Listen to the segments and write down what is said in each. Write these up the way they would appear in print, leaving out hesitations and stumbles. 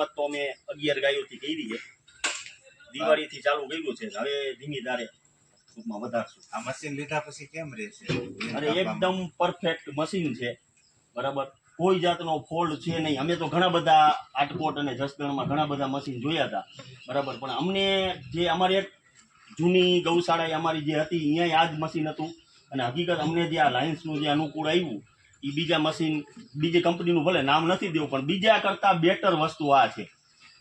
શરૂઆત તો અમે 11 ગાયોથી કરી છે, દિવાળીથી ચાલુ કર્યું છે, હવે ધીમી ધારે ટૂંકમાં વધારશું. આ મશીન લીધા પછી કેમ રહેશે? અરે એકદમ પરફેક્ટ મશીન છે, બરાબર, કોઈ જાતનો ફોલ્ટ છે નહીં. અમે તો ઘણા બધા આટકોટ અને જસદણમાં ઘણા બધા મશીન જોયા હતા, બરાબર, પણ અમને જે અમારી એક જૂની ગૌશાળા અમારી જે હતી અહીંયા આ જ મશીન હતું, અને હકીકત અમને જે આ લાયન્સનું જે અનુકૂળ આવ્યું એ બીજા મશીન બીજી કંપનીનું ભલે નામ નથી દેવું, પણ બીજા કરતાં બેટર વસ્તુ આ છે.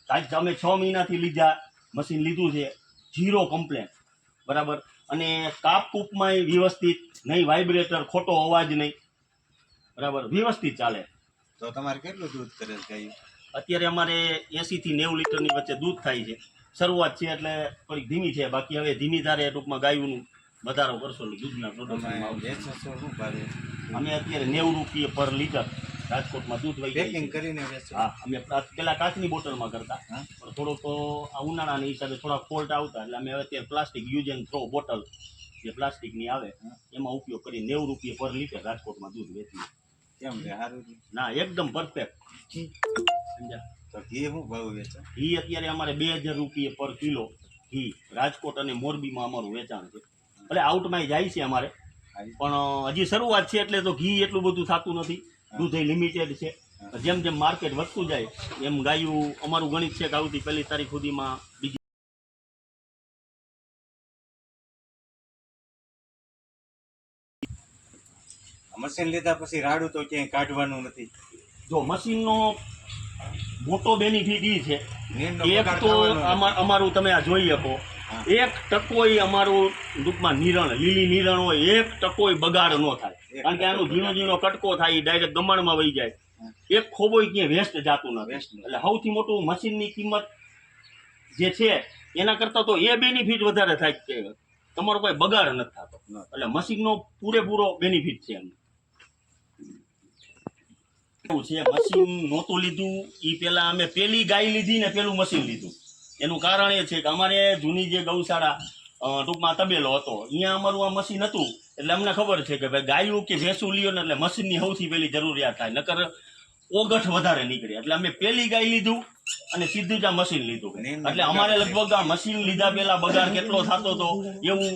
આજ અમે 6 મહિનાથી લીધા મશીન લીધું છે, 0 કમ્પ્લેન, બરાબર, અને કાપ કૂપમાં વ્યવસ્થિત નહીં, વાઇબ્રેટર ખોટો અવાજ નહીં, બરાબર, વ્યવસ્થિત ચાલે. તો તમારે કેટલું દૂધ કરે છે ગાયું? અત્યારે અમારે 80 થી 90 લીટરની વચ્ચે દૂધ થાય છે. શરૂઆત છે એટલે થોડીક ધીમી છે, બાકી હવે ધીમી ધારે ટૂંકમાં ગાયોનું વધારો કરશો દૂધના પ્રોડક્શનમાં. વેચો છો શું ભાવે? અમે અત્યારે 90 રૂપિયા પર લીટર રાજકોટમાં દૂધ વહી પેકિંગ કરીને વેચો? હા, અમે પેલા કાચની બોટલમાં કરતા, પણ થોડોક તો આ ઉનાળાના હિસાબે થોડા ફોલ્ટ આવતા એટલે અમે અત્યારે plastic use and throw bottle જે પ્લાસ્ટિકની આવે એમાં ઉપયોગ કરી 90 રૂપિયા પર લીટર રાજકોટમાં દૂધ વેચીએ. કેમ છે સારું? ના, એકદમ પરફેક્ટ. સમજ્યા? તો ઘી શું ભાવ વેચો? ઘી અત્યારે અમારે 2000 રૂપિયા પર કિલો ઘી રાજકોટ અને મોરબીમાં અમારું વેચાણ છે. એટલે આઉટમાં જાય છે અમારે, પણ હજી શરૂઆત છે એટલે તો ઘી એટલું બધું થતું નથી, દૂધ એ લિમિટેડ છે. જેમ જેમ માર્કેટ વધતું જાય એમ ગાયું અમારું ગણિત છે કે આવતી 1 તારીખ સુધીમાં બીજી મશીન લીધા પછી રાડું તો ક્યાંય કાઢવાનું નથી. જો મશીનનો મોટો બેનિફિટ એ છે, નીરનો એક બગાડ તો થવાનો નથી. અમારું તમે આ જોઈ શકો 1% અમારું ટૂંકમાં નિરણ લીલી નિરણ હોય 1% બગાડ ન થાય, કારણ કે આનું ઝીણો ઝીણો કટકો થાય ડાયરેક્ટ ગમાણમાં વહી જાય, એક ખોબોય ક્યાંય વેસ્ટ જાતું નથી. એટલે સૌથી મોટું મશીનની કિંમત જે છે એના કરતાં તો એ બેનિફિટ વધારે થાય કે તમારો કોઈ બગાડ નથી થતો. એટલે મશીનનો પૂરેપૂરો બેનિફિટ છે એમ. એવું છે, મશીન નહોતું લીધું એ પહેલા અમે પેલી ગાય લીધી ને પેલું મશીન લીધું. એનું કારણ એ છે કે અમારે જૂની જે ગૌશાળા ટૂંકમાં તબેલો હતો અહીંયા અમારું આ મશીન હતું, એટલે અમને ખબર છે કે ભાઈ ગાયું કે ભેંસું લ્યો ને એટલે મશીનની સૌથી પહેલી જરૂરિયાત થાય, નકર ઓગઠ વધારે નીકળે. એટલે અમે પેલી ગાય લીધું અને સીધું જ આ મશીન લીધું. એટલે અમારે લગભગ આ મશીન લીધા પહેલા બગાડ કેટલો થતો હતો એવું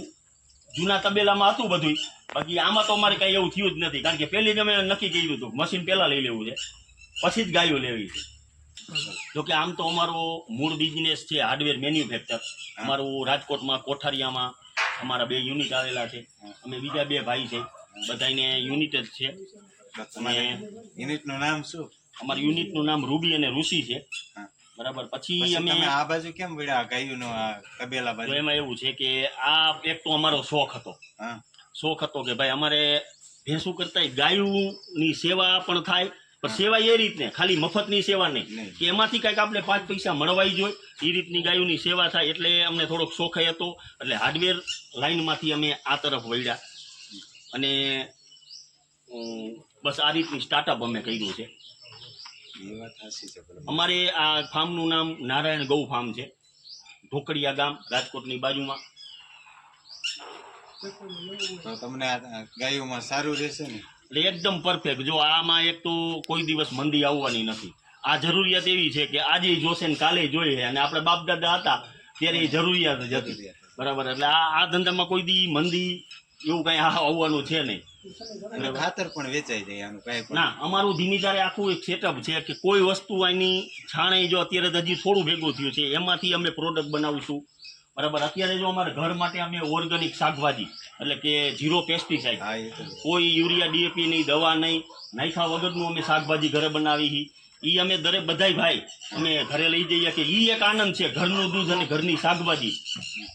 જૂના તબેલામાં હતું બધું, બાકી આમાં તો અમારે કઈ એવું થયું જ નથી, કારણ કે પહેલી જ અમે નક્કી કર્યું હતું મશીન પહેલા લઈ લેવું છે, પછી જ ગાયો લેવી છે. જોકે આમ તો અમારો મૂળ બિઝનેસ છે હાર્ડવેર મેન્યુફેક્ચર. અમારું રાજકોટમાં કોઠારિયામાં અમારા 2 યુનિટ આવેલા છે, અમે બીજા 2 ભાઈ છે, બધાને યુનિટ જ છે. અને યુનિટનું નામ શું? અમારા યુનિટનું નામ રૂબી અને ઋષિ છે, બરાબર. પછી અમે આ બાજુ કેમ વળ્યા ગાયુંનો આ તબેલા બાજુ? એમાં એવું છે કે આ એક તો અમારો શોખ હતો કે ભાઈ અમારે ભેંસું કરતા ગાયુંની સેવા પણ થાય, પણ સેવા એ રીતને ખાલી મફતની સેવા નહીં કે એમાંથી કંઈક આપણે 5 પૈસા મળવાઈ જોઈએ, એ રીતની ગાયોની સેવા થાય. એટલે અમને થોડોક શોખ હતો, એટલે હાર્ડવેર લાઈનમાંથી અમે આ તરફ વળ્યા અને બસ આ રીતની સ્ટાર્ટઅપ અમે કર્યું છે. અમારે આ ફાર્મનું નામ નારાયણ ગૌ ફાર્મ છે, ઢોકડિયા ગામ રાજકોટની બાજુમાં. તો તમને ગાયોમાં સારું રહેશે ને? એટલે એકદમ પરફેક્ટ. જો આમાં એક તો કોઈ દિવસ મંદી આવવાની નથી. આ જરૂરિયાત એવી છે કે આજે જોશે ને કાલે જોઈએ, અને આપણે બાપ દાદા હતા ત્યારે એ જરૂરિયાત જ હતી, બરાબર. એટલે આ ધંધામાં કોઈ દી મંદી એવું કઈ આવવાનું છે નહીં. ખાતર પણ વેચાઈ જાય આનું કઈ પણ? ના, અમારું ધીમી ધારે આખું એક સેટઅપ છે કે કોઈ વસ્તુ એની છાણે જો અત્યારે હજી થોડું ભેગું થયું છે એમાંથી અમે પ્રોડક્ટ બનાવશું, બરાબર. અત્યારે જો અમારે ઘર માટે અમે ઓર્ગેનિક શાકભાજી એટલે કે 0 પેસ્ટિસાઇડ, કોઈ યુરિયા ડીએપી ની દવા નહીં નાખ્યા વગરનું અમે શાકભાજી ઘરે બનાવી. એ અમે દરેક બધાય ભાઈ અમે ઘરે લઈ જઈએ કે એ એક આનંદ છે, ઘરનું દૂધ અને ઘરની શાકભાજી,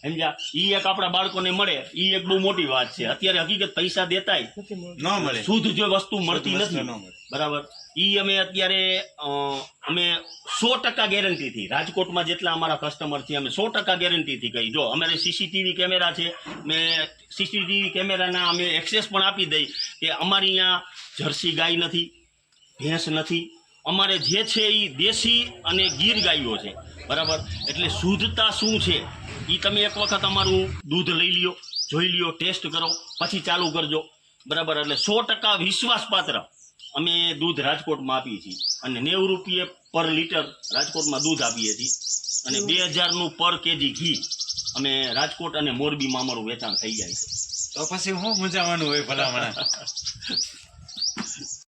સમજ્યા? એ એક આપણા બાળકોને મળે એ એક બહુ મોટી વાત છે. અત્યારે હકીકત પૈસા દેતાય ન મળે, શુદ્ધ જો વસ્તુ મળતી નથી, બરાબર. એ અમે અત્યારે અમે 100% ગેરંટીથી રાજકોટમાં જેટલા અમારા કસ્ટમર છે અમે 100% ગેરંટીથી કહી. જો અમારે સીસીટીવી કેમેરા છે, મેં સીસીટીવી કેમેરાના અમે એક્સેસ પણ આપી દઈ કે અમારી અહીંયા જર્સી ગાય નથી, ભેંસ નથી, અમારે જે છે એ દેશી અને ગીર ગાયો છે, બરાબર. એટલે શુદ્ધતા શું છે એ તમે એક વખત અમારું દૂધ લઈ લ્યો, જોઈ લ્યો, ટેસ્ટ કરો, પછી ચાલુ કરજો, બરાબર. એટલે 100% વિશ્વાસપાત્ર અમે દૂધ રાજકોટમાં આપીએ છીએ અને 90 રૂપિયે પર લીટર રાજકોટમાં દૂધ આપીએ છીએ અને 2000 પર કેજી ઘી અમે રાજકોટ અને મોરબીમાં અમારું વેચાણ થઈ જાય છે. તો પછી હું મૂંઝાવાનું હોય ભલામણા.